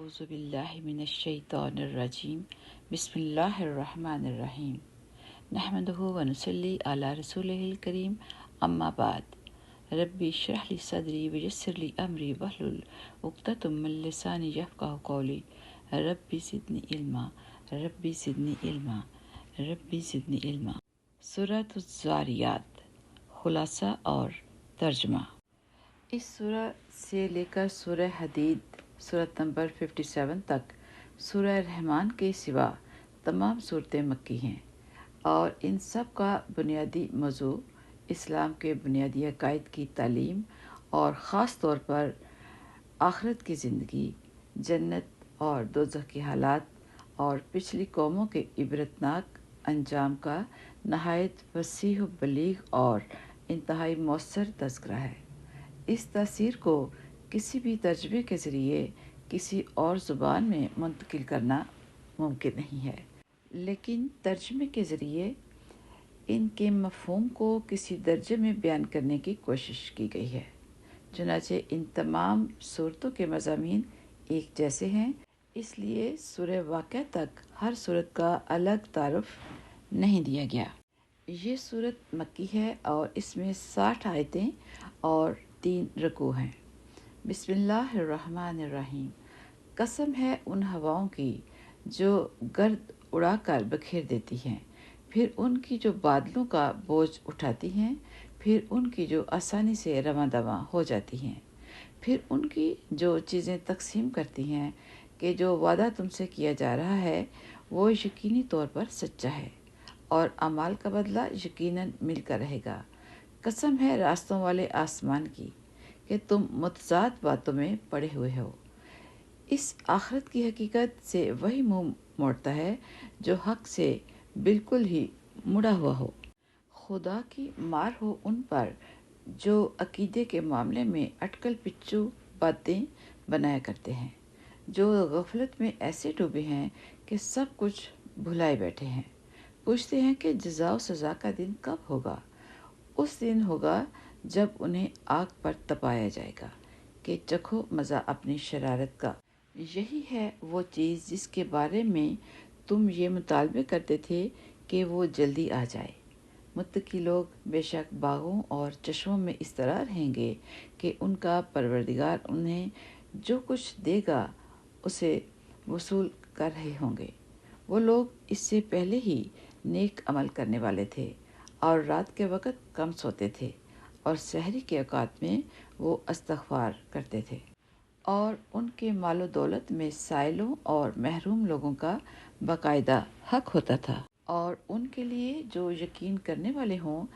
اعوذ باللہ من الشیطان الرجیم بسم اللہ الرحمن الرحیم نحمدہ ونصلی علی رسولہ الکریم اما بعد ربی اشرح لی صدری ویسر لی امری واحلل عقدۃ من لسانی یفقہوا قولی ربی زدنی علما ربی زدنی علما ربی زدنی علما۔ سورۃ الذاریات، خلاصہ اور ترجمہ۔ اس سورہ سے لے کر سورہ حدید سورت نمبر 57 تک سورہ رحمان کے سوا تمام صورتیں مکی ہیں، اور ان سب کا بنیادی موضوع اسلام کے بنیادی عقائد کی تعلیم اور خاص طور پر آخرت کی زندگی، جنت اور دوزخ کے حالات اور پچھلی قوموں کے عبرتناک انجام کا نہایت فصیح و بلیغ اور انتہائی مؤثر تذکرہ ہے۔ اس تاثیر کو کسی بھی ترجمے کے ذریعے کسی اور زبان میں منتقل کرنا ممکن نہیں ہے، لیکن ترجمے کے ذریعے ان کے مفہوم کو کسی درجے میں بیان کرنے کی کوشش کی گئی ہے۔ چنانچہ ان تمام صورتوں کے مضامین ایک جیسے ہیں، اس لیے سورہ واقعہ تک ہر صورت کا الگ تعارف نہیں دیا گیا۔ یہ صورت مکی ہے اور اس میں 60 آیتیں اور 3 رکوع ہیں۔ بسم اللہ الرحمن الرحیم۔ قسم ہے ان ہواؤں کی جو گرد اڑا کر بکھیر دیتی ہیں، پھر ان کی جو بادلوں کا بوجھ اٹھاتی ہیں، پھر ان کی جو آسانی سے رواں دواں ہو جاتی ہیں، پھر ان کی جو چیزیں تقسیم کرتی ہیں کہ جو وعدہ تم سے کیا جا رہا ہے وہ یقینی طور پر سچا ہے، اور اعمال کا بدلہ یقیناً مل کر رہے گا۔ قسم ہے راستوں والے آسمان کی کہ تم متضاد باتوں میں پڑے ہوئے ہو۔ اس آخرت کی حقیقت سے وہی منہ موڑتا ہے جو حق سے بالکل ہی مڑا ہوا ہو۔ خدا کی مار ہو ان پر جو عقیدے کے معاملے میں اٹکل پچو باتیں بنایا کرتے ہیں، جو غفلت میں ایسے ڈوبے ہیں کہ سب کچھ بھلائے بیٹھے ہیں۔ پوچھتے ہیں کہ جزا و سزا کا دن کب ہوگا؟ اس دن ہوگا جب انہیں آگ پر تپایا جائے گا کہ چکھو مزہ اپنی شرارت کا۔ یہی ہے وہ چیز جس کے بارے میں تم یہ مطالبے کرتے تھے کہ وہ جلدی آ جائے۔ متقی لوگ بے شک باغوں اور چشموں میں اس طرح رہیں گے کہ ان کا پروردگار انہیں جو کچھ دے گا اسے وصول کر رہے ہوں گے۔ وہ لوگ اس سے پہلے ہی نیک عمل کرنے والے تھے اور رات کے وقت کم سوتے تھے، اور سحری کے اوقات میں وہ استغفار کرتے تھے۔ اور ان کے مال و دولت میں سائلوں اور محروم لوگوں کا باقاعدہ حق ہوتا تھا۔ اور ان کے لیے جو یقین کرنے والے ہوں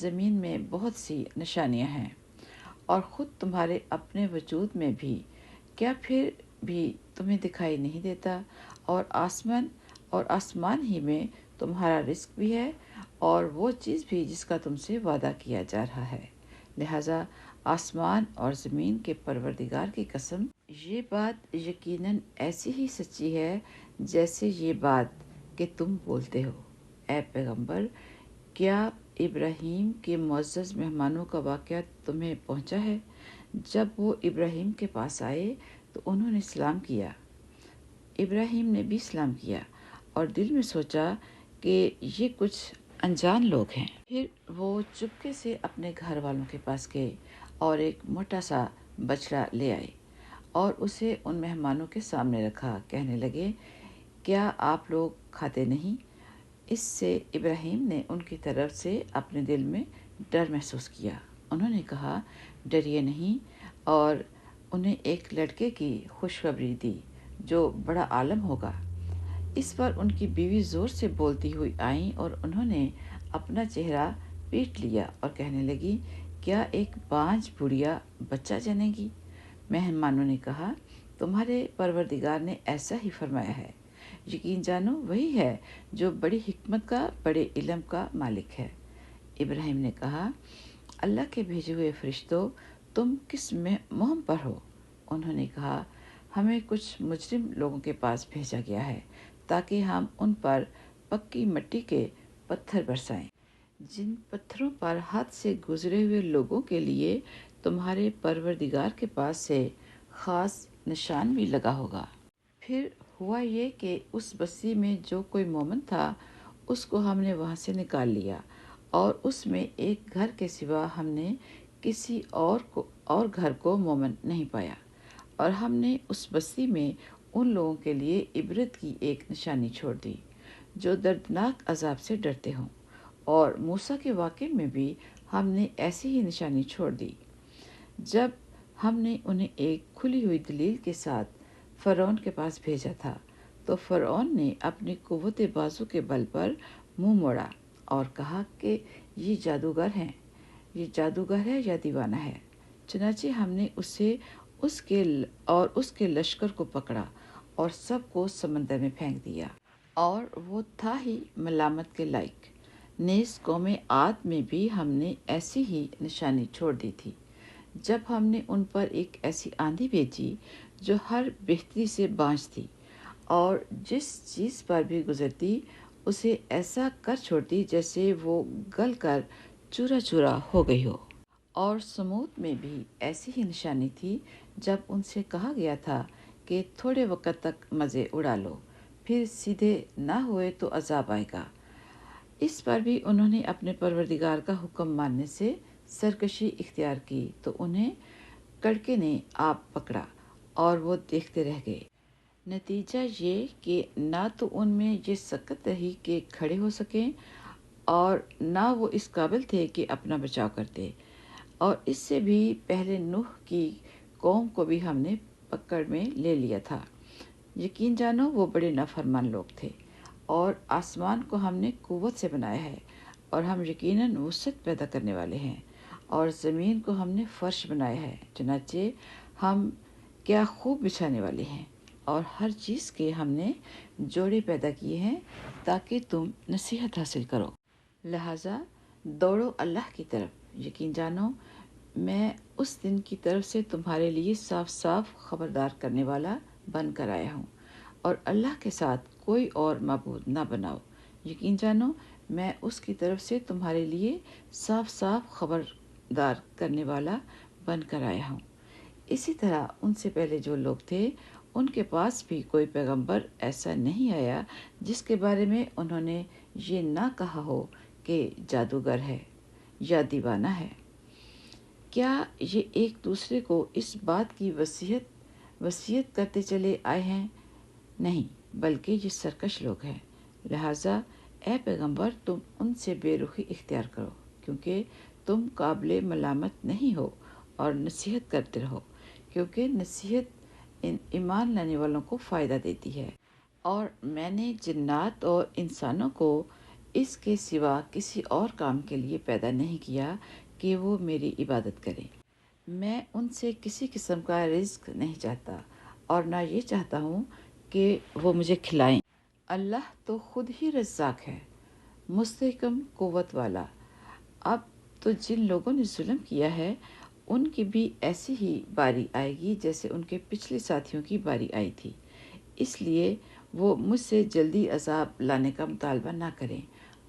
زمین میں بہت سی نشانیاں ہیں، اور خود تمہارے اپنے وجود میں بھی کیا پھر بھی تمہیں دکھائی نہیں دیتا؟ اور آسمان ہی میں تمہارا رزق بھی ہے، اور وہ چیز بھی جس کا تم سے وعدہ کیا جا رہا ہے۔ لہذا آسمان اور زمین کے پروردگار کی قسم، یہ بات یقیناً ایسی ہی سچی ہے جیسے یہ بات کہ تم بولتے ہو۔ اے پیغمبر، کیا ابراہیم کے معزز مہمانوں کا واقعہ تمہیں پہنچا ہے؟ جب وہ ابراہیم کے پاس آئے تو انہوں نے سلام کیا۔ ابراہیم نے بھی سلام کیا اور دل میں سوچا کہ یہ کچھ انجان لوگ ہیں۔ پھر وہ چپکے سے اپنے گھر والوں کے پاس گئے اور ایک موٹا سا بچڑا لے آئے اور اسے ان مہمانوں کے سامنے رکھا۔ کہنے لگے، کیا آپ لوگ کھاتے نہیں؟ اس سے ابراہیم نے ان کی طرف سے اپنے دل میں ڈر محسوس کیا۔ انہوں نے کہا، ڈریے نہیں، اور انہیں ایک لڑکے کی خوشخبری دی جو بڑا عالم ہوگا۔ اس پر ان کی بیوی زور سے بولتی ہوئی آئیں اور انہوں نے اپنا چہرہ پیٹ لیا اور کہنے لگی، کیا ایک بانجھ بڑھیا بچہ جنے گی؟ مہمانوں نے کہا، تمہارے پروردگار نے ایسا ہی فرمایا ہے۔ یقین جانو وہی ہے جو بڑی حکمت کا، بڑے علم کا مالک ہے۔ ابراہیم نے کہا، اللہ کے بھیجے ہوئے فرشتوں، تم کس مہم پر ہو؟ انہوں نے کہا، ہمیں کچھ مجرم لوگوں کے پاس بھیجا گیا ہے تاکہ ہم ان پر پکی مٹی کے پتھر برسائیں، جن پتھروں پر حد سے گزرے ہوئے لوگوں کے لیے تمہارے پروردگار کے پاس سے خاص نشان بھی لگا ہوگا۔ پھر ہوا یہ کہ اس بستی میں جو کوئی مومن تھا اس کو ہم نے وہاں سے نکال لیا، اور اس میں ایک گھر کے سوا ہم نے کسی اور گھر کو مومن نہیں پایا، اور ہم نے اس بستی میں ان لوگوں کے لیے عبرت کی ایک نشانی چھوڑ دی جو دردناک عذاب سے ڈرتے ہوں، اور موسیٰ کے واقعے میں بھی ہم نے ایسی ہی نشانی چھوڑ دی۔ جب ہم نے انہیں ایک کھلی ہوئی دلیل کے ساتھ فرعون کے پاس بھیجا تھا تو فرعون نے اپنی قوت بازو کے بل پر منہ موڑا اور کہا کہ یہ جادوگر ہے یا دیوانہ ہے۔ چنانچہ ہم نے اسے اس کے لشکر کو پکڑا اور سب کو سمندر میں پھینک دیا، اور وہ تھا ہی ملامت کے لائق۔ نیز قوم عاد میں بھی ہم نے ایسی ہی نشانی چھوڑ دی تھی، جب ہم نے ان پر ایک ایسی آندھی بھیجی جو ہر بہتری سے بانجھ تھی، اور جس چیز پر بھی گزرتی اسے ایسا کر چھوڑتی جیسے وہ گل کر چورا چورا ہو گئی ہو۔ اور سمود میں بھی ایسی ہی نشانی تھی جب ان سے کہا گیا تھا کہ تھوڑے وقت تک مزے اڑا لو، پھر سیدھے نہ ہوئے تو عذاب آئے گا۔ اس پر بھی انہوں نے اپنے پروردگار کا حکم ماننے سے سرکشی اختیار کی تو انہیں کڑکے نے آپ پکڑا اور وہ دیکھتے رہ گئے۔ نتیجہ یہ کہ نہ تو ان میں یہ سکت رہی کہ کھڑے ہو سکیں، اور نہ وہ اس قابل تھے کہ اپنا بچاؤ کرتے، اور اس سے بھی پہلے نوح کی قوم کو بھی ہم نے پکڑ میں لے لیا تھا۔ یقین جانو وہ بڑے نافرمان لوگ تھے، اور آسمان کو ہم نے قوت سے بنایا ہے، اور ہم یقیناً وسعت پیدا کرنے والے ہیں، اور زمین کو ہم نے فرش بنایا ہے، چنانچہ ہم کیا خوب بچھانے والے ہیں، اور ہر چیز کے ہم نے جوڑے پیدا کیے ہیں تاکہ تم نصیحت حاصل کرو۔ لہٰذا دوڑو اللہ کی طرف، یقین جانو میں اس دن کی طرف سے تمہارے لیے صاف صاف خبردار کرنے والا بن کر آیا ہوں، اور اللہ کے ساتھ کوئی اور معبود نہ بناؤ، یقین جانو میں اس کی طرف سے تمہارے لیے صاف صاف خبردار کرنے والا بن کر آیا ہوں۔ اسی طرح ان سے پہلے جو لوگ تھے ان کے پاس بھی کوئی پیغمبر ایسا نہیں آیا جس کے بارے میں انہوں نے یہ نہ کہا ہو کہ جادوگر ہے یا دیوانہ ہے۔ کیا یہ ایک دوسرے کو اس بات کی وصیت کرتے چلے آئے ہیں؟ نہیں، بلکہ یہ سرکش لوگ ہیں۔ لہٰذا اے پیغمبر تم ان سے بے رخی اختیار کرو، کیونکہ تم قابل ملامت نہیں ہو، اور نصیحت کرتے رہو، کیونکہ نصیحت ایمان لانے والوں کو فائدہ دیتی ہے، اور میں نے جنات اور انسانوں کو اس کے سوا کسی اور کام کے لیے پیدا نہیں کیا کہ وہ میری عبادت کریں۔ میں ان سے کسی قسم کا رزق نہیں چاہتا، اور نہ یہ چاہتا ہوں کہ وہ مجھے کھلائیں۔ اللہ تو خود ہی رزاق ہے، مستحکم قوت والا۔ اب تو جن لوگوں نے ظلم کیا ہے ان کی بھی ایسی ہی باری آئے گی جیسے ان کے پچھلے ساتھیوں کی باری آئی تھی، اس لیے وہ مجھ سے جلدی عذاب لانے کا مطالبہ نہ کریں۔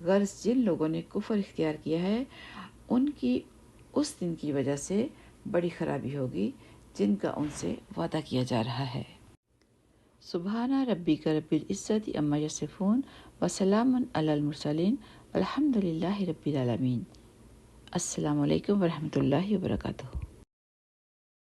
غرض جن لوگوں نے کفر اختیار کیا ہے ان کی اس دن کی وجہ سے بڑی خرابی ہوگی جن کا ان سے وعدہ کیا جا رہا ہے۔ سبحان ربک رب العزت عما یصفون وسلام علی المرسلین والحمد للہ رب العالمین۔ السلام علیکم ورحمۃ اللہ وبرکاتہ۔